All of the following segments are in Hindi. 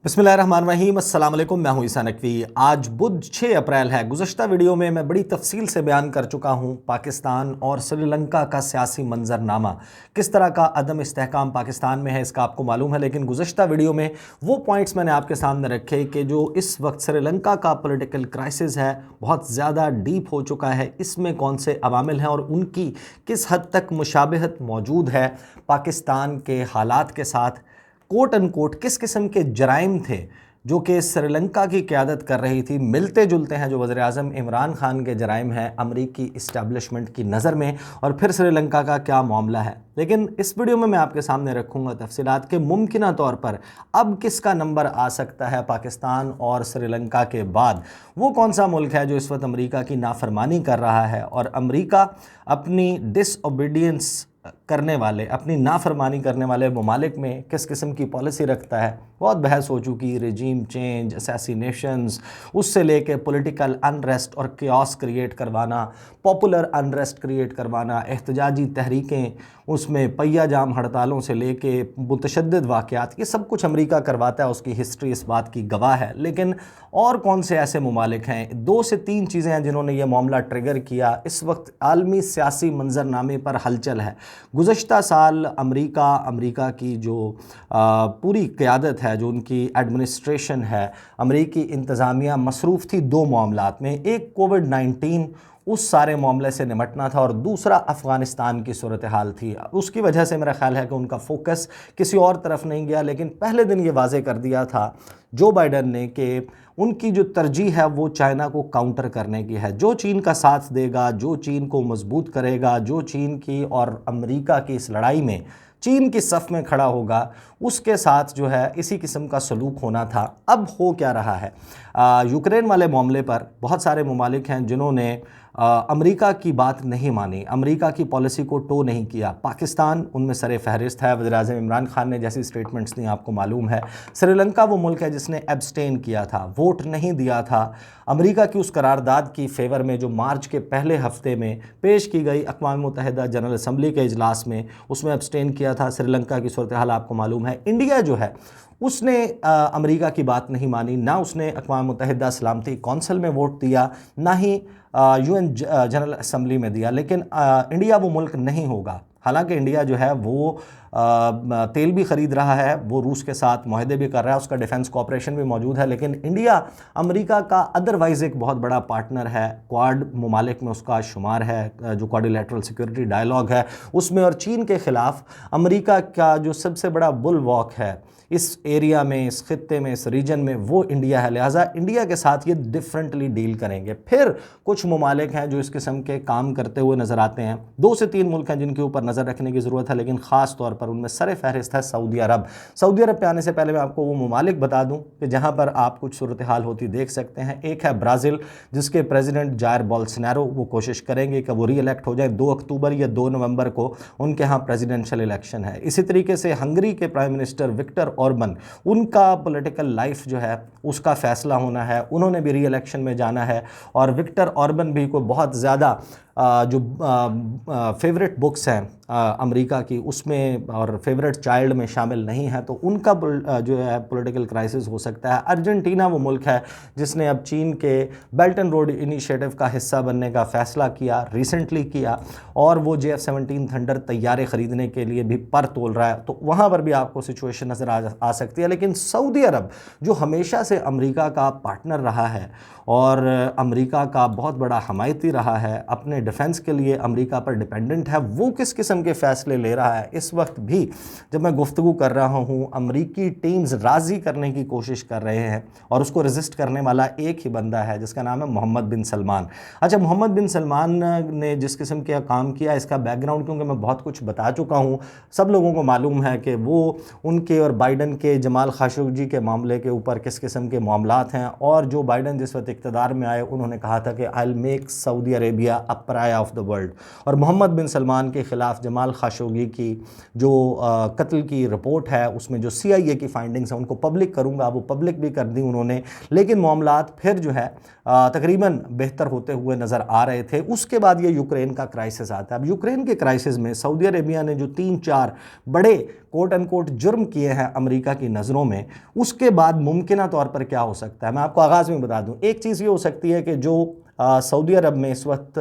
बिस्मिल्लाहिर्रहमानिर्रहीम, अस्सलाम वालेकुम। मैं हूं ईसा नकवी। आज बुध 6 अप्रैल है। गुज़श्ता वीडियो में मैं बड़ी तफसील से बयान कर चुका हूं पाकिस्तान और श्रीलंका का सियासी मंजरनामा, किस तरह का अदम इस्तेहकाम पाकिस्तान में है इसका आपको मालूम है। लेकिन गुज़श्ता वीडियो में वो पॉइंट्स मैंने आपके सामने रखे कि जो इस वक्त श्रीलंका का पॉलिटिकल क्राइसिस है बहुत ज़्यादा डीप हो चुका है, इसमें कौन से अवामिल हैं और उनकी किस हद तक मुशाबहत मौजूद है पाकिस्तान के हालात के साथ। कोट अनकोट किस किस्म के जराइम थे जो कि श्रीलंका की क़यादत कर रही थी, मिलते जुलते हैं जो वज़ीर-ए-आज़म इमरान खान के जराइम हैं अमरीकी इस्टेब्लिशमेंट की नज़र में, और फिर श्रीलंका का क्या मामला है। लेकिन इस वीडियो में मैं आपके सामने रखूँगा तफसीलात के मुमकिना तौर पर अब किसका नंबर आ सकता है पाकिस्तान और श्रीलंका के बाद। वो कौन सा मुल्क है जो इस वक्त अमरीका की नाफरमानी कर रहा है और अमरीका अपनी डिसओबीडियंस करने वाले, अपनी नाफरमानी करने वाले ममालिक में किस किस्म की पॉलिसी रखता है। बहुत बहस हो चुकी, रेजीम चेंज, असैसिनेशंस, उससे लेके पॉलिटिकल अनरेस्ट और केओस क्रिएट करवाना, पॉपुलर अनरेस्ट क्रिएट करवाना, एहतजाजी तहरीकें, उसमें पहिया जाम हड़तालों से लेके मुतशद्दिद वाक़यात, ये सब कुछ अमरीका करवाता है। उसकी हिस्ट्री इस बात की गवाह है। लेकिन और कौन से ऐसे ममालिक हैं, 2 से 3 चीज़ें हैं जिन्होंने यह मामला ट्रिगर किया। इस वक्त आलमी सियासी मंजरनामे पर हलचल है। गुज़श्ता साल अमरीका की जो पूरी क़यादत है, जो उनकी एडमिनिस्ट्रेशन है, अमरीकी इंतज़ामिया मसरूफ़ थी 2 मामलात में। एक कोविड-19, उस सारे मामले से निमटना था, और दूसरा अफ़गानिस्तान की सूरत हाल थी। उसकी वजह से मेरा ख़्याल है कि उनका फोकस किसी और तरफ नहीं गया। लेकिन पहले दिन ये वाज़े कर दिया था जो बाइडन ने कि उनकी जो तरजीह है वो चाइना को काउंटर करने की है। जो चीन का साथ देगा, जो चीन को मजबूत करेगा, जो चीन की और अमरीका की इस लड़ाई में चीन की सफ़ में खड़ा होगा, उसके साथ जो है इसी किस्म का सलूक होना था। अब हो क्या रहा है, यूक्रेन वाले मामले पर बहुत सारे ममालिक हैं जिन्होंने अमरीका की बात नहीं मानी, अमरीका की पॉलिसी को टो नहीं किया। पाकिस्तान उनमें सरे फहरिस्त है। वज़ीर-ए-आज़म इमरान खान ने जैसी स्टेटमेंट्स दी आपको मालूम है। श्रीलंका वो मुल्क है जिसने एब्सटेन किया था, वोट नहीं दिया था अमरीका की उस करारदाद की फेवर में जो मार्च के पहले हफ्ते में पेश की गई अक़वाम मुत्तहिदा जनरल असम्बली के इजलास में, उसमें एब्सटेन किया था। श्रीलंका की सूरत हाल आपको मालूम है। इंडिया जो है उसने अमरीका की बात नहीं मानी, ना उसने अक़वाम मुत्तहिदा सलामती कौंसिल में वोट दिया, ना ही यूएन जनरल असम्बली में दिया। लेकिन इंडिया वो मुल्क नहीं होगा। हालांकि इंडिया जो है वो तेल भी ख़रीद रहा है, वो रूस के साथ माहदे भी कर रहा है, उसका डिफेंस कोऑपरेशन भी मौजूद है। लेकिन इंडिया अमेरिका का अदरवाइज़ एक बहुत बड़ा पार्टनर है। क्वाड ममालिक में उसका शुमार है, जो क्वाड्रिलैटरल सिक्योरिटी डायलॉग है उसमें। और चीन के ख़िलाफ़ अमेरिका का जो सबसे बड़ा बुलवॉक है इस एरिया में, इस ख़ित्ते में, इस रीजन में, वो इंडिया है। लिहाजा इंडिया के साथ ये डिफरेंटली डील करेंगे। फिर कुछ ममालिक हैं जो इस किस्म के काम करते हुए नज़र आते हैं। 2 से 3 मुल्क हैं जिनके ऊपर नज़र रखने की ज़रूरत है, लेकिन ख़ास तौर पर उनमें सर फहरिस्त है सऊदी अरब। सऊदी अरब पे आने से पहले मैं आपको वो ममालिक बता दूँ कि जहाँ पर आप कुछ सूरत हाल होती देख सकते हैं। एक है ब्राज़ील, जिसके प्रेसिडेंट जायर बोल्सोनारो वो कोशिश करेंगे कि वो री इलेक्ट हो जाए। 2 अक्टूबर या 2 नवंबर को उनके यहाँ प्रेसिडेंशियल इलेक्शन है। इसी तरीके से हंगरी के प्राइम मिनिस्टर विक्टर ऑर्बन, उनका पॉलिटिकल लाइफ जो है उसका फ़ैसला होना है, उन्होंने भी री इलेक्शन में जाना है। और विक्टर ऑर्बन भी कोई बहुत ज़्यादा जो फेवरेट बुक्स हैं अमेरिका की उसमें और फेवरेट चाइल्ड में शामिल नहीं है, तो उनका जो है पॉलिटिकल क्राइसिस हो सकता है। अर्जेंटीना वो मुल्क है जिसने अब चीन के बेल्ट एंड रोड इनिशिएटिव का हिस्सा बनने का फ़ैसला किया, रिसेंटली किया, और वो JF-17 थंडर तैयारे ख़रीदने के लिए भी पर तोल रहा है। तो वहाँ पर भी आपको सिचुएशन नज़र आ सकती है। लेकिन सऊदी अरब जो हमेशा से अमेरिका का पार्टनर रहा है और अमेरिका का बहुत बड़ा हमायती रहा है, अपने डिफेंस के लिए अमेरिका पर डिपेंडेंट है, वो किस किस्म के फ़ैसले ले रहा है। इस वक्त भी जब मैं गुफ्तगू कर रहा हूँ, अमेरिकी टीम्स राज़ी करने की कोशिश कर रहे हैं और उसको रेजिस्ट करने वाला एक ही बंदा है जिसका नाम है मोहम्मद बिन सलमान। अच्छा, मोहम्मद बिन सलमान ने जिस किस्म का काम किया, इसका बैकग्राउंड क्योंकि मैं बहुत कुछ बता चुका हूँ, सब लोगों को मालूम है कि वो उनके और बाइडन के जमाल खाशोगी के मामले के ऊपर किस किस्म के मामलात हैं। और जो बाइडन जिस वक्त इक़्तिदार में आए, उन्होंने कहा था कि I will make Saudi Arabia a pariah of the world. और मोहम्मद बिन सलमान के ख़िलाफ़ जमाल खशोगी की जो कत्ल की रिपोर्ट है उसमें जो CIA की फाइंडिंग्स हैं उनको पब्लिक करूँगा, वो पब्लिक भी कर दी उन्होंने, लेकिन मामलात फिर जो है तकरीबन बेहतर होते हुए नज़र आ रहे थे। उसके बाद ये यूक्रेन का क्राइसिस आता है। अब यूक्रेन के क्राइसिस में सऊदी अरेबिया ने जो 3-4 बड़े कोट एंड कोट जुर्म किए हैं अमेरिका की नज़रों में, उसके बाद मुमकिन तौर पर क्या हो सकता है मैं आपको आगाज़ में बता दूं। एक चीज़ ये हो सकती है कि जो सऊदी अरब में इस वक्त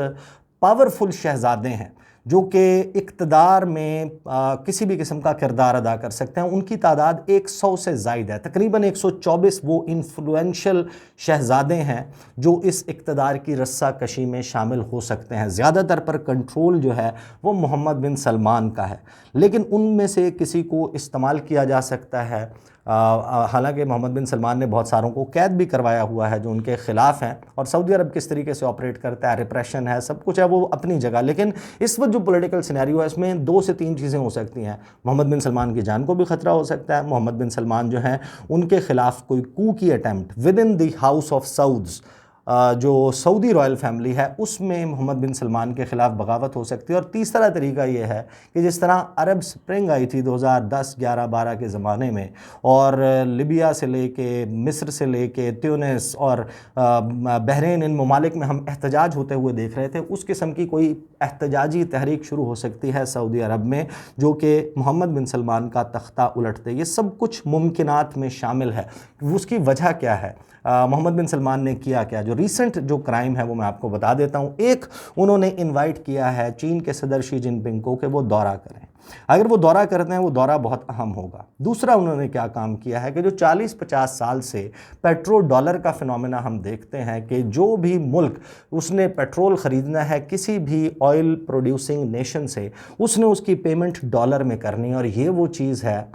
पावरफुल शहजादे हैं जो कि इक़्तिदार में किसी भी किस्म का किरदार अदा कर सकते हैं, उनकी तादाद 100 से ज़ायद है। तकरीबन 124 वो इन्फ्लुएंशियल शहजादे हैं जो इस इक़्तिदार की रस्साकशी में शामिल हो सकते हैं। ज़्यादातर पर कंट्रोल जो है वो मोहम्मद बिन सलमान का है, लेकिन उनमें से किसी को इस्तेमाल किया जा सकता है। हालांकि मोहम्मद बिन सलमान ने बहुत सारों को कैद भी करवाया हुआ है जो उनके ख़िलाफ़ हैं, और सऊदी अरब किस तरीके से ऑपरेट करता है, रिप्रेशन है, सब कुछ है वो अपनी जगह। लेकिन इस वक्त जो पॉलिटिकल सिनेरियो है इसमें 2 से 3 चीज़ें हो सकती हैं। मोहम्मद बिन सलमान की जान को भी ख़तरा हो सकता है। मोहम्मद बिन सलमान जो हैं उनके ख़िलाफ़ कोई कू की attempt within the house of Sauds, जो सऊदी रॉयल फैमिली है उसमें मोहम्मद बिन सलमान के ख़िलाफ़ बगावत हो सकती है। और तीसरा तरीका ये है कि जिस तरह अरब स्प्रिंग आई थी 2010, 11, 12 के ज़माने में, और लिबिया से लेके, मिस्र से लेके, ट्यूनिस और बहरीन, इन ममालिक में हम एहतजाज होते हुए देख रहे थे, उस किस्म की कोई एहतजाजी तहरीक शुरू हो सकती है सऊदी अरब में जो कि मोहम्मद बिन सलमान का तख्ता उलटते। ये सब कुछ मुमकिनात में शामिल है। उसकी वजह क्या है, मोहम्मद बिन सलमान ने किया क्या? जो रीसेंट जो क्राइम है वो मैं आपको बता देता हूँ। एक, उन्होंने इनवाइट किया है चीन के सदर शी जिनपिंग को कि वो दौरा करें। अगर वो दौरा करते हैं वो दौरा बहुत अहम होगा। दूसरा, उन्होंने क्या काम किया है कि जो 40-50 साल से पेट्रोल डॉलर का फिनोमेना हम देखते हैं कि जो भी मुल्क उसने पेट्रोल ख़रीदना है किसी भी ऑयल प्रोड्यूसिंग नेशन से, उसने उसकी पेमेंट डॉलर में करनी है। और ये वो चीज़ है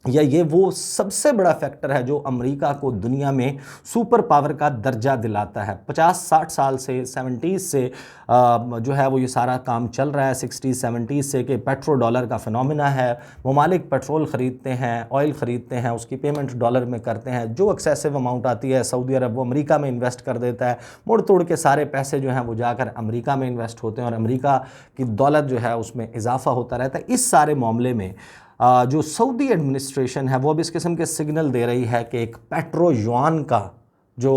या ये वो सबसे बड़ा फैक्टर है जो अमेरिका को दुनिया में सुपर पावर का दर्जा दिलाता है। 50-60 साल से, 70s से जो है वो ये सारा काम चल रहा है, 60s 70s से, कि पेट्रो डॉलर का फिनोमेना है। ममालिक पेट्रोल ख़रीदते हैं, ऑयल ख़रीदते हैं, उसकी पेमेंट डॉलर में करते हैं। जो एक्सेसिव अमाउंट आती है सऊदी अरब वो अमेरिका में इन्वेस्ट कर देता है। मुड़ तोड़ के सारे पैसे जो हैं वो जाकर अमेरिका में इन्वेस्ट होते हैं और अमेरिका की दौलत जो है उसमें इजाफा होता रहता है। इस सारे मामले में जो सऊदी एडमिनिस्ट्रेशन है वो अब इस किस्म के सिग्नल दे रही है कि एक पेट्रो युआन का जो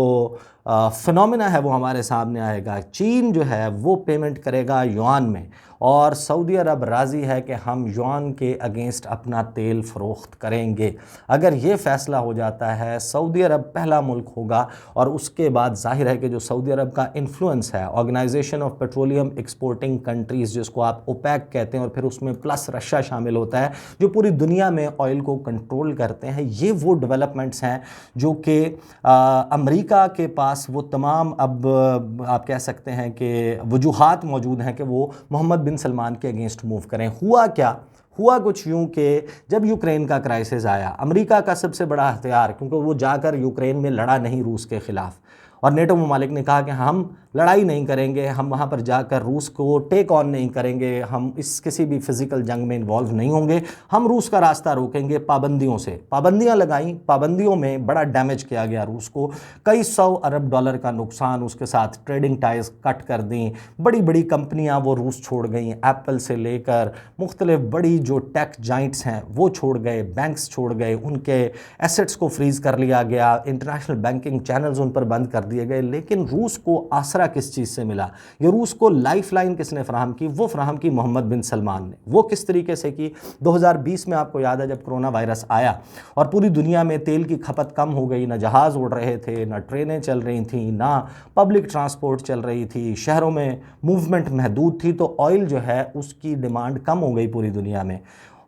फिनोमेना है वो हमारे सामने आएगा। चीन जो है वो पेमेंट करेगा युआन में, और सऊदी अरब राज़ी है कि हम युआन के अगेंस्ट अपना तेल फ़रोख्त करेंगे। अगर ये फ़ैसला हो जाता है, सऊदी अरब पहला मुल्क होगा, और उसके बाद ज़ाहिर है कि जो सऊदी अरब का इन्फ्लुएंस है, organization of petroleum exporting countries जिसको आप ओपेक कहते हैं, और फिर उसमें प्लस रशिया शामिल होता है जो पूरी दुनिया में ऑयल को कंट्रोल करते हैं। ये वो डेवलपमेंट्स हैं जो कि अमेरिका के पास वो तमाम अब आप कह सकते हैं कि वजूहात मौजूद हैं कि वो मोहम्मद बिन सलमान के अगेंस्ट मूव करें। हुआ क्या? हुआ कुछ यूं कि जब यूक्रेन का क्राइसिस आया, अमेरिका का सबसे बड़ा हथियार, क्योंकि वो जाकर यूक्रेन में लड़ा नहीं रूस के ख़िलाफ़, और नेटो ममालिक ने कहा कि हम लड़ाई नहीं करेंगे, हम वहाँ पर जाकर रूस को टेक ऑन नहीं करेंगे, हम इस किसी भी फिज़िकल जंग में इन्वॉल्व नहीं होंगे, हम रूस का रास्ता रोकेंगे पाबंदियों से। पाबंदियाँ लगाई, पाबंदियों में बड़ा डैमेज किया गया रूस को, कई 100 अरब डॉलर का नुकसान, उसके साथ ट्रेडिंग टाइज कट कर दी, बड़ी बड़ी कंपनियाँ वो रूस छोड़ गई, एप्पल से लेकर मुख्तलिफ बड़ी जो टेक जाइंट्स हैं वो छोड़ गए, बैंक्स छोड़ गए, उनके एसेट्स को फ्रीज़ कर लिया गया, इंटरनेशनल बैंकिंग चैनल्स उन पर बंद कर दिए गए। लेकिन रूस को आसरा किस चीज़ से मिला? ये रूस को लाइफ लाइन किसने फराहम की? वो फराहम की मोहम्मद बिन सलमान ने। वो किस तरीके से की? 2020 में आपको याद है जब कोरोना वायरस आया और पूरी दुनिया में तेल की खपत कम हो गई, ना जहाज़ उड़ रहे थे, ना ट्रेनें चल रही थी, ना पब्लिक ट्रांसपोर्ट चल रही थी, शहरों में मूवमेंट महदूद थी, तो ऑयल जो है उसकी डिमांड कम हो गई पूरी दुनिया में,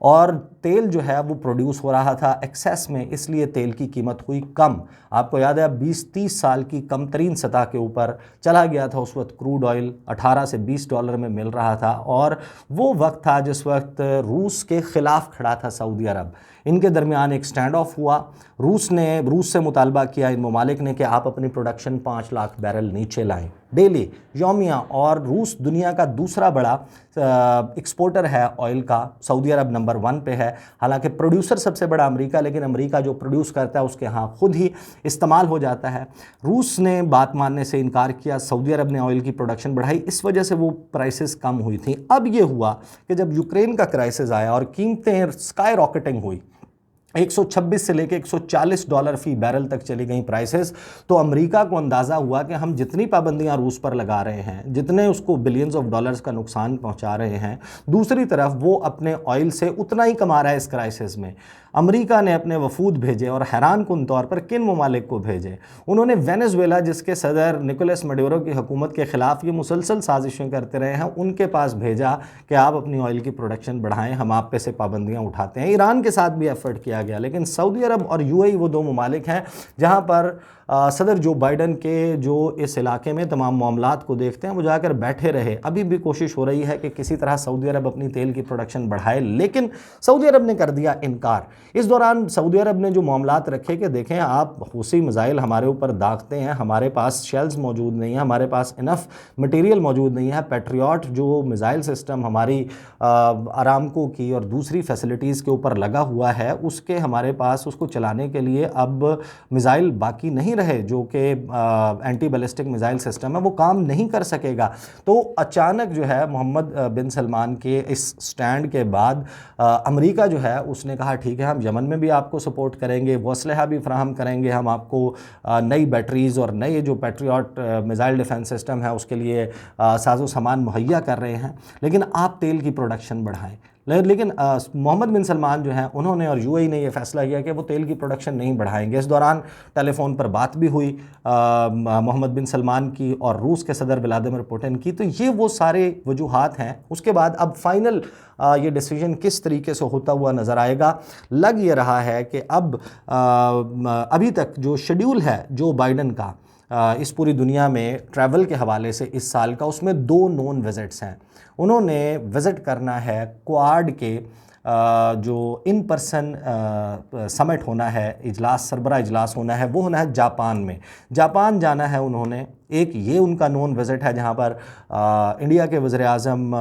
और तेल जो है वो प्रोड्यूस हो रहा था एक्सेस में, इसलिए तेल की कीमत हुई कम। आपको याद है 20-30 साल की कम तरीन सतह के ऊपर चला गया था उस वक्त क्रूड ऑयल, 18 से 20 डॉलर में मिल रहा था, और वो वक्त था जिस वक्त रूस के ख़िलाफ़ खड़ा था सऊदी अरब। इनके दरमियान एक स्टैंड ऑफ हुआ। रूस से मुतालबा किया इन ममालिक ने कि आप अपनी प्रोडक्शन 5 लाख बैरल नीचे लाएं डेली, यौमिया। और रूस दुनिया का दूसरा बड़ा एक्सपोर्टर है ऑयल का, सऊदी अरब नंबर 1 पे है। हालांकि प्रोड्यूसर सबसे बड़ा अमेरिका, लेकिन अमेरिका जो प्रोड्यूस करता है उसके यहाँ खुद ही इस्तेमाल हो जाता है। रूस ने बात मानने से इनकार किया, सऊदी अरब ने ऑयल की प्रोडक्शन बढ़ाई, इस वजह से वो प्राइसेस कम हुई थी। अब ये हुआ कि जब यूक्रेन का क्राइसिस आया और कीमतें स्काई रॉकेटिंग हुई, 126 से लेके $140 फी बैरल तक चली गई प्राइसेस, तो अमेरिका को अंदाज़ा हुआ कि हम जितनी पाबंदियां रूस पर लगा रहे हैं, जितने उसको बिलियंस ऑफ डॉलर्स का नुकसान पहुंचा रहे हैं, दूसरी तरफ वो अपने ऑयल से उतना ही कमा रहा है इस क्राइसिस में। अमेरिका ने अपने वफूद भेजे और हैरान कुन तौर पर किन ममालिक को भेजे? उन्होंने वेनेजुएला, जिसके सदर निकोलस मडूरो की हुकूमत के ख़िलाफ़ ये मुसलसल साजिशें करते रहे हैं, उनके पास भेजा कि आप अपनी ऑयल की प्रोडक्शन बढ़ाएं, हम आप पे से पाबंदियां उठाते हैं। ईरान के साथ भी एफर्ट किया गया, लेकिन सऊदी अरब और यूएई वो 2 ममालिक हैं जहां पर सदर जो बाइडन के जो इस इलाके में तमाम मामलात को देखते हैं वो जाकर बैठे रहे। अभी भी कोशिश हो रही है कि किसी तरह सऊदी अरब अपनी तेल की प्रोडक्शन बढ़ाए, लेकिन सऊदी अरब ने कर दिया इनकार। इस दौरान सऊदी अरब ने जो मामलात रखे कि देखें, आप हूसी मिसाइल हमारे ऊपर दागते हैं, हमारे पास शेल्स मौजूद नहीं है, हमारे पास इनफ मटेरियल मौजूद नहीं है। पैट्रियट जो मिसाइल सिस्टम हमारी अरामको की और दूसरी फैसिलिटीज़ के ऊपर लगा हुआ है, उसके हमारे पास उसको चलाने के लिए अब मिसाइल बाकी नहीं रहे, जो कि एंटी बैलिस्टिक मिसाइल सिस्टम है, वो काम नहीं कर सकेगा। तो अचानक जो है मोहम्मद बिन सलमान के इस स्टैंड के बाद अमेरिका जो है उसने कहा ठीक है, हम यमन में भी आपको सपोर्ट करेंगे, वो असलहा भी फराहम करेंगे, हम आपको नई बैटरीज़ और नए जो पैट्रियट मिसाइल डिफेंस सिस्टम है उसके लिए साजो सामान मुहैया कर रहे हैं, लेकिन आप तेल की प्रोडक्शन बढ़ाएं। लेकिन मोहम्मद बिन सलमान जो हैं उन्होंने और यूएई ने यह फैसला किया कि वो तेल की प्रोडक्शन नहीं बढ़ाएंगे। इस दौरान टेलीफोन पर बात भी हुई मोहम्मद बिन सलमान की और रूस के सदर व्लादिमीर पुतिन की। तो ये वो सारे वजूहात हैं। उसके बाद अब फाइनल ये डिसीजन किस तरीके से होता हुआ नज़र आएगा, लग ये रहा है कि अब अभी तक जो शेड्यूल है जो बाइडन का इस पूरी दुनिया में ट्रैवल के हवाले से इस साल का, उसमें 2 नोन विज़िट्स हैं। उन्होंने विज़िट करना है क्वाड के जो इन पर्सन समिट होना है, इजलास, सरबरा इजलास होना है, वो होना है जापान में। जापान जाना है उन्होंने। एक ये उनका नोन विज़िट है जहाँ पर इंडिया के वज़ीर आज़म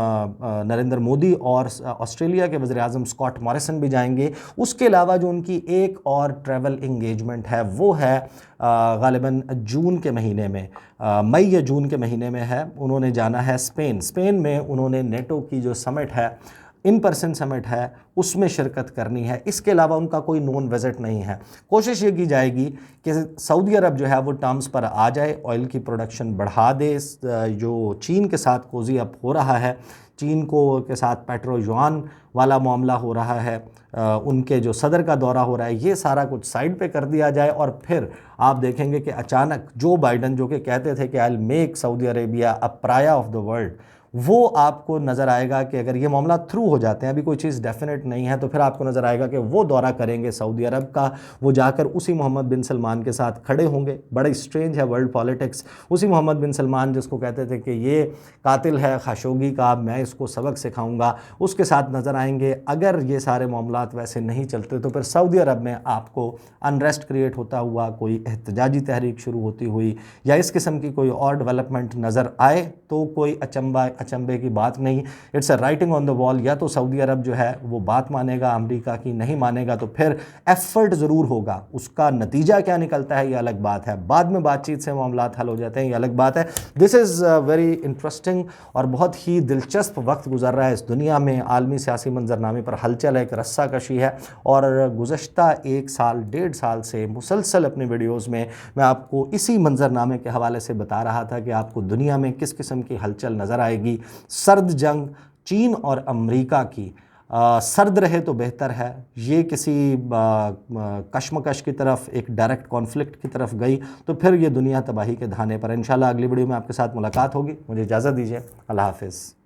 नरेंद्र मोदी और ऑस्ट्रेलिया के वज़ीर आज़म स्कॉट मॉरिसन भी जाएंगे। उसके अलावा जो उनकी एक और ट्रैवल इंगेजमेंट है वो है ग़ालिबन जून के महीने में, मई या जून के महीने में है। उन्होंने जाना है स्पेन में उन्होंने नेटो की जो समिट है, इन पर्सन समिट है, उसमें शिरकत करनी है। इसके अलावा उनका कोई नोन विज़िट नहीं है। कोशिश ये की जाएगी कि सऊदी अरब जो है वो टर्म्स पर आ जाए, ऑयल की प्रोडक्शन बढ़ा दे। जो चीन के साथ कोज़ी अप हो रहा है, चीन को के साथ पेट्रो युआन वाला मामला हो रहा है, उनके जो सदर का दौरा हो रहा है, ये सारा कुछ साइड पे कर दिया जाए। और फिर आप देखेंगे कि अचानक जो बाइडन जो कि कहते थे कि I will make Saudi Arabia a pariah of the world, वो आपको नज़र आएगा कि अगर ये मामला थ्रू हो जाते हैं, अभी कोई चीज़ डेफिनेट नहीं है, तो फिर आपको नज़र आएगा कि वो दौरा करेंगे सऊदी अरब का। वो जाकर उसी मोहम्मद बिन सलमान के साथ खड़े होंगे। बड़ा स्ट्रेंज है वर्ल्ड पॉलिटिक्स। उसी मोहम्मद बिन सलमान जिसको कहते थे कि ये कातिल है खाशोगी का, मैं इसको सबक सिखाऊंगा, उसके साथ नज़र आएंगे। अगर ये सारे मामलात वैसे नहीं चलते तो फिर सऊदी अरब में आपको अनरेस्ट क्रिएट होता हुआ, कोई एहतजाजी तहरीक शुरू होती हुई या इस किस्म की कोई और डेवलपमेंट नज़र आए तो कोई अचंभे की बात नहीं। It's a writing on the wall. या तो सऊदी अरब जो है वो बात मानेगा अमेरिका की, नहीं मानेगा तो फिर एफर्ट ज़रूर होगा। उसका नतीजा क्या निकलता है ये अलग बात है, बाद में बातचीत से मामलात हल हो जाते हैं, ये अलग बात है। दिस इज़ वेरी इंटरेस्टिंग और बहुत ही दिलचस्प वक्त गुजर रहा है इस दुनिया में। आलमी सियासी मंजरनामे पर हलचल है, एक रस्सा कशी है। और गुज़श्ता 1 साल 1.5 साल से मुसलसल अपने वीडियोज़ में मैं आपको इसी मंजरनामे के हवाले से बता रहा था कि आपको दुनिया में किस किस्म की हलचल नज़र आएगी। सर्द जंग चीन और अमेरिका की सर्द रहे तो बेहतर है। ये किसी कश्मकश की तरफ, एक डायरेक्ट कॉन्फ्लिक्ट की तरफ गई तो फिर ये दुनिया तबाही के धाने पर। इंशाल्लाह अगली वीडियो में आपके साथ मुलाकात होगी। मुझे इजाज़त दीजिए। अल्लाह हाफ़िज़।